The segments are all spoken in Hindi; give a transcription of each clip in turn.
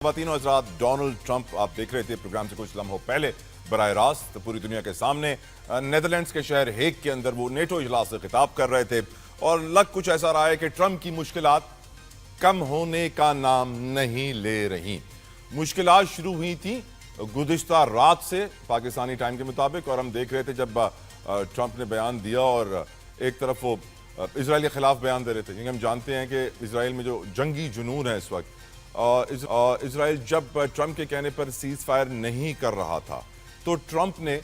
ख़वातीन और हज़रात, डोनाल्ड ट्रंप आप देख रहे थे प्रोग्राम से कुछ लम्हों पहले बराह रास्त पूरी दुनिया के सामने नेदरलैंड्स के शहर हेग के अंदर वो नेटो इजलास से खिताब कर रहे थे और लग कुछ ऐसा रहा है कि ट्रंप की मुश्किलात कम होने का नाम नहीं ले रही। मुश्किलात शुरू हुई थी गुज़िश्ता रात से पाकिस्तानी टाइम के मुताबिक, और हम देख रहे थे जब ट्रंप ने बयान दिया और एक तरफ वो इसराइल के खिलाफ बयान दे रहे थे, क्योंकि हम जानते हैं कि इसराइल में जो जंगी जुनून है इस वक्त, इसराइल जब ट्रंप के कहने पर सीज फायर नहीं कर रहा था तो ट्रंप ने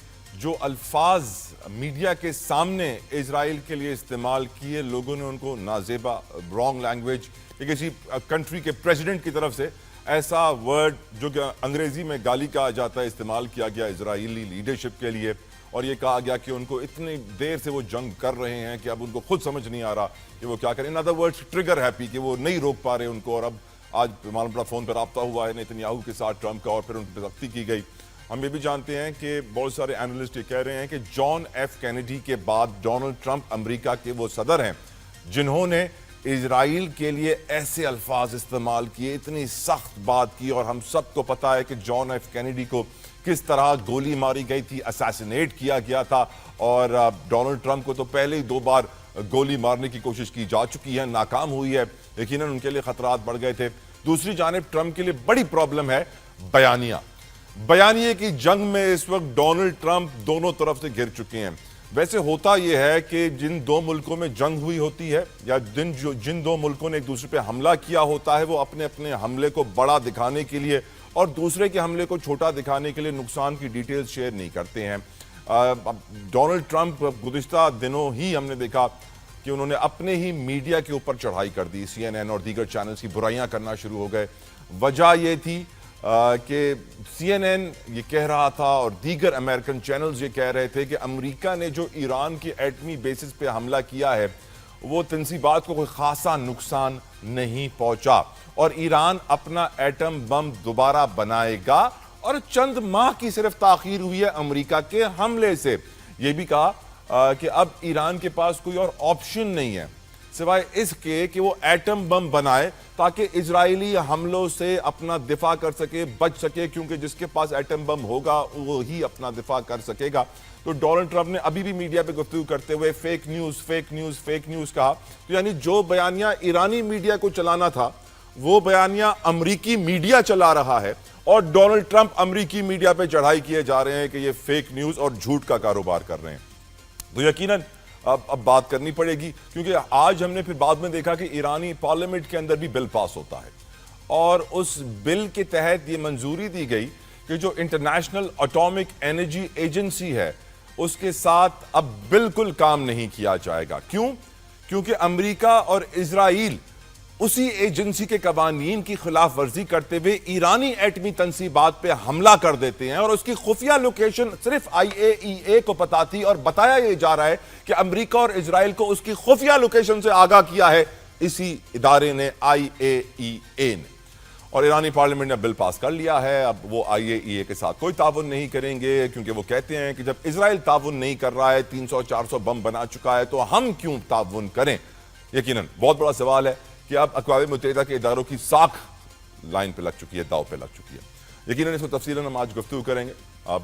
जो अल्फाज मीडिया के सामने इसराइल के लिए इस्तेमाल किए, लोगों ने उनको नाजेबा, रॉन्ग लैंग्वेज, किसी कंट्री के प्रेसिडेंट की तरफ से ऐसा वर्ड जो कि अंग्रेजी में गाली कहा जाता है इस्तेमाल किया गया इजरायली लीडरशिप के लिए, और ये कहा गया कि उनको इतनी देर से वो जंग कर रहे हैं कि अब उनको खुद समझ नहीं आ रहा कि वो क्या करें। In other words, trigger happy, कि वो नहीं रोक पा रहे उनको, और अब आज मालूम पड़ा फोन पर रब्ता हुआ है नेतन्याहू के साथ ट्रंप का और फिर उन पर सख्ती की गई। हम ये भी जानते हैं कि बहुत सारे एनालिस्ट ये कह रहे हैं कि जॉन एफ कैनेडी के बाद डोनाल्ड ट्रंप अमेरिका के वो सदर हैं जिन्होंने इजराइल के लिए ऐसे अल्फाज इस्तेमाल किए, इतनी सख्त बात की, और हम सबको पता है कि जॉन एफ कैनेडी को किस तरह गोली मारी गई थी, असैसिनेट किया गया था, और डोनाल्ड ट्रंप को तो पहले ही 2 बार गोली मारने की कोशिश की जा चुकी है, नाकाम हुई है, यकीनन उनके लिए खतरात बढ़ गए थे। दूसरी जानिब ट्रंप के लिए बड़ी प्रॉब्लम है बयानिए की जंग में इस वक्त डोनाल्ड ट्रंप दोनों तरफ से घिर चुके हैं। वैसे होता यह है कि जिन 2 मुल्कों में जंग हुई होती है या जिन 2 मुल्कों ने एक दूसरे पे हमला किया होता है, वो अपने अपने हमले को बड़ा दिखाने के लिए और दूसरे के हमले को छोटा दिखाने के लिए नुकसान की डिटेल्स शेयर नहीं करते हैं। डोनाल्ड ट्रंप गुज़िश्ता दिनों ही हमने देखा कि उन्होंने अपने ही मीडिया के ऊपर चढ़ाई कर दी, CNN और दीगर चैनल्स की बुराइयां करना शुरू हो गए। वजह यह थी कि CNN ये कह रहा था और दीगर अमेरिकन चैनल्स ये कह रहे थे कि अमेरिका ने जो ईरान की एटमी बेसिस पे हमला किया है वो तंसीबात को कोई खासा नुकसान नहीं पहुंचा और ईरान अपना एटम बम दोबारा बनाएगा, और चंद माह की सिर्फ ताखीर हुई है अमेरिका के हमले से। यह भी कहा कि अब ईरान के पास कोई और ऑप्शन नहीं है सिवाय इसके कि वो एटम बम बनाए ताकि इजरायली हमलों से अपना दिफा कर सके, बच सके, क्योंकि जिसके पास एटम बम होगा वो ही अपना दिफा कर सकेगा। तो डोनाल्ड ट्रंप ने अभी भी मीडिया पे गुफ्तगू करते हुए फेक न्यूज कहा। तो यानी जो बयानिया ईरानी मीडिया को चलाना था वो बयानिया अमरीकी मीडिया चला रहा है, और डोनाल्ड ट्रंप अमरीकी मीडिया पे चढ़ाई किए जा रहे हैं कि ये फेक न्यूज और झूठ का कारोबार कर रहे हैं। तो यकीनन अब बात करनी पड़ेगी, क्योंकि आज हमने फिर बाद में देखा कि ईरानी पार्लियामेंट के अंदर भी बिल पास होता है, और उस बिल के तहत ये मंजूरी दी गई कि जो इंटरनेशनल एटॉमिक एनर्जी एजेंसी है उसके साथ अब बिल्कुल काम नहीं किया जाएगा। क्यों? क्योंकि अमेरिका और इजराइल उसी एजेंसी के कवानीन की खिलाफ वर्जी करते हुए ईरानी एटमी तंसीबात पे हमला कर देते हैं, और उसकी खुफिया लोकेशन सिर्फ IAEA को पता थी, और बताया यह जा रहा है कि अमेरिका और इजराइल को उसकी खुफिया लोकेशन से आगाह किया है इसी इदारे ने, IAEA ने। और ईरानी पार्लियामेंट ने बिल पास कर लिया है। अब वो IAEA के साथ कोई ताउन नहीं करेंगे, क्योंकि वो कहते हैं कि जब इजराइल ताउन नहीं कर रहा है, 300-400 बम बना चुका है, तो हम क्यों ताउन करें। यकीनन बहुत बड़ा सवाल है कि अब अक़वाम मुत्तहिदा के इदारों की साख लाइन पे लग चुकी है, दाव पे लग चुकी है। यकीनन इसको तफसीलन हम आज गुफ्तगू करेंगे,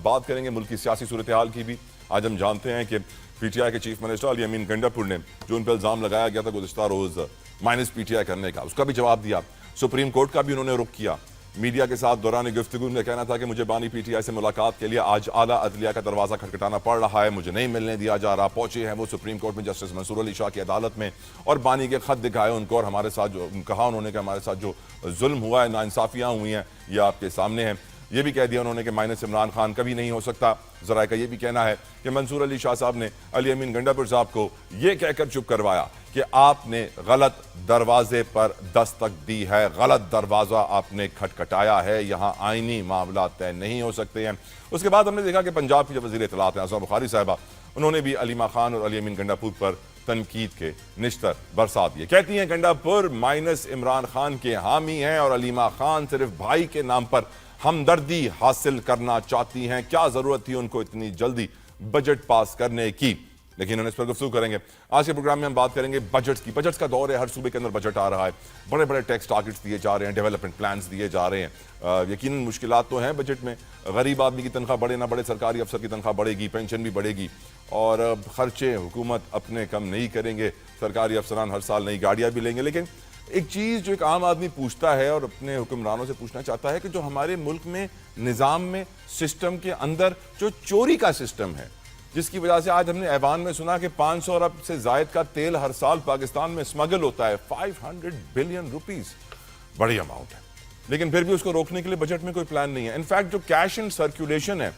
बात करेंगे मुल्क की सियासी सूरत हाल की भी। आज हम जानते हैं कि PTI के चीफ मिनिस्टर अली अमीन गंडापुर ने जो उन पर इल्ज़ाम लगाया गया था गुज़िश्ता रोज़ -PTI करने का, उसका भी जवाब दिया। सुप्रीम कोर्ट का भी उन्होंने रुख किया। मीडिया के साथ दौरान गुफ्तगू में कहना था कि मुझे बानी PTI से मुलाकात के लिए आज आला अदलिया का दरवाज़ा खटखटाना पड़ रहा है, मुझे नहीं मिलने दिया जा रहा। पहुंचे हैं वो सुप्रीम कोर्ट में जस्टिस मंसूर अली शाह की अदालत में, और बानी के खत दिखाए उनको, और हमारे साथ जो कहा उन्होंने कि हमारे साथ जो जुल्म हुआ है, नाइंसाफियाँ हुई हैं, ये आपके सामने हैं। ये भी कह दिया उन्होंने कि माइनस इमरान खान कभी नहीं हो सकता। ज़राए का ये भी कहना है कि मंसूर अली शाह साहब ने अली अमीन गंडापुर साहब को ये कहकर चुप करवाया कि आपने गलत दरवाजे पर दस्तक दी है, गलत दरवाज़ा आपने खटखटाया है, यहाँ आईनी मामला तय नहीं हो सकते हैं। उसके बाद हमने देखा कि पंजाब की जो वज़ीर इत्तलात हैं आज़मा बुखारी साहिबा, उन्होंने भी अलीमा खान और अली अमीन गंडापुर पर तनकीद के निश्तर बरसा दिए। कहती हैं गंडापुर माइनस इमरान खान के हामी हैं, और अलीमा खान सिर्फ भाई के नाम पर हमदर्दी हासिल करना चाहती हैं। क्या जरूरत थी उनको इतनी जल्दी बजट पास करने की। लेकिन हम इस पर गुफ्तगू करेंगे। आज के प्रोग्राम में हम बात करेंगे बजट्स की। बजट्स का दौर है, हर सूबे के अंदर बजट आ रहा है, बड़े बड़े टैक्स टारगेट्स दिए जा रहे हैं, डेवलपमेंट प्लान्स दिए जा रहे हैं। यकीनन मुश्किलात तो हैं बजट में, गरीब आदमी की तनख्वाह बढ़े ना बढ़े, सरकारी अफसर की तनख्वाह बढ़ेगी, पेंशन भी बढ़ेगी और खर्चे हुकूमत अपने कम नहीं करेंगे। सरकारी अफसरान हर साल नई गाड़ियाँ भी लेंगे। लेकिन एक चीज़ जो एक आम आदमी पूछता है और अपने हुक्मरानों से पूछना चाहता है कि जो हमारे मुल्क में निज़ाम में सिस्टम के अंदर जो चोरी का सिस्टम है, जिसकी वजह से आज हमने ऐवान में सुना कि 500 अरब से जायद का तेल हर साल पाकिस्तान में स्मगल होता है, 500 बिलियन रुपीस, बड़ी अमाउंट है। लेकिन फिर भी उसको रोकने के लिए बजट में कोई प्लान नहीं है। इनफैक्ट जो कैश एंड सर्कुलेशन है,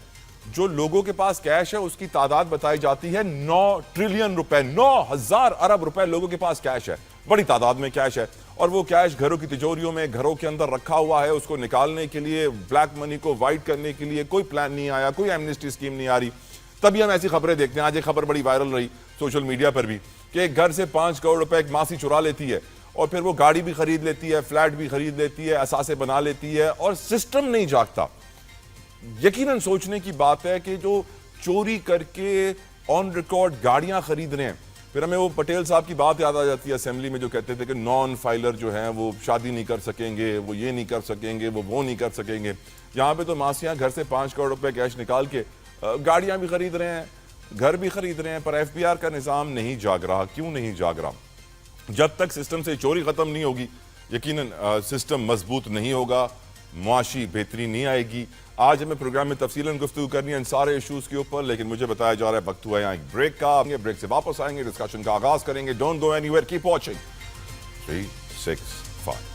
जो लोगों के पास कैश है, उसकी तादाद बताई जाती है 9 ट्रिलियन रुपए, 9,000 अरब रुपए लोगों के पास कैश है, बड़ी तादाद में कैश है। और वो कैश घरों की तिजोरियों में, घरों के अंदर रखा हुआ है। उसको निकालने के लिए, ब्लैक मनी को वाइट करने के लिए कोई प्लान नहीं आया, कोई एमनेस्टी स्कीम नहीं आ रही। तभी हम ऐसी खबरें देखते हैं। आज एक खबर बड़ी वायरल रही सोशल मीडिया पर भी कि एक घर से 5 करोड़ रुपए एक मासी चुरा लेती है और फिर वो गाड़ी भी खरीद लेती है, फ्लैट भी खरीद लेती है, असासे बना लेती है और सिस्टम नहीं जागता। यकीनन सोचने की बात है कि जो चोरी करके ऑन रिकॉर्ड गाड़ियां खरीद रहे हैं, फिर हमें वो पटेल साहब की बात याद आ जाती है असेंबली में, जो कहते थे कि नॉन फाइलर जो हैं वो शादी नहीं कर सकेंगे, वो ये नहीं कर सकेंगे, वो नहीं कर सकेंगे। यहाँ पे तो मासियां घर से 5 करोड़ रुपए कैश निकाल के गाड़ियां भी खरीद रहे हैं, घर भी खरीद रहे हैं, पर एफबीआर का निज़ाम नहीं जाग रहा। क्यों नहीं जाग रहा? जब तक सिस्टम से चोरी खत्म नहीं होगी, यकीनन सिस्टम मजबूत नहीं होगा, मुआशी बेहतरी नहीं आएगी। आज हमें प्रोग्राम में तफसीलन गुफ्तगू करनी है इन सारे इशूज़ के ऊपर, लेकिन मुझे बताया जा रहा है वक्त हुआ है यहाँ एक ब्रेक का। ब्रेक से वापस आएंगे, डिस्कशन का आगाज करेंगे। Don't go anywhere, keep watching 365।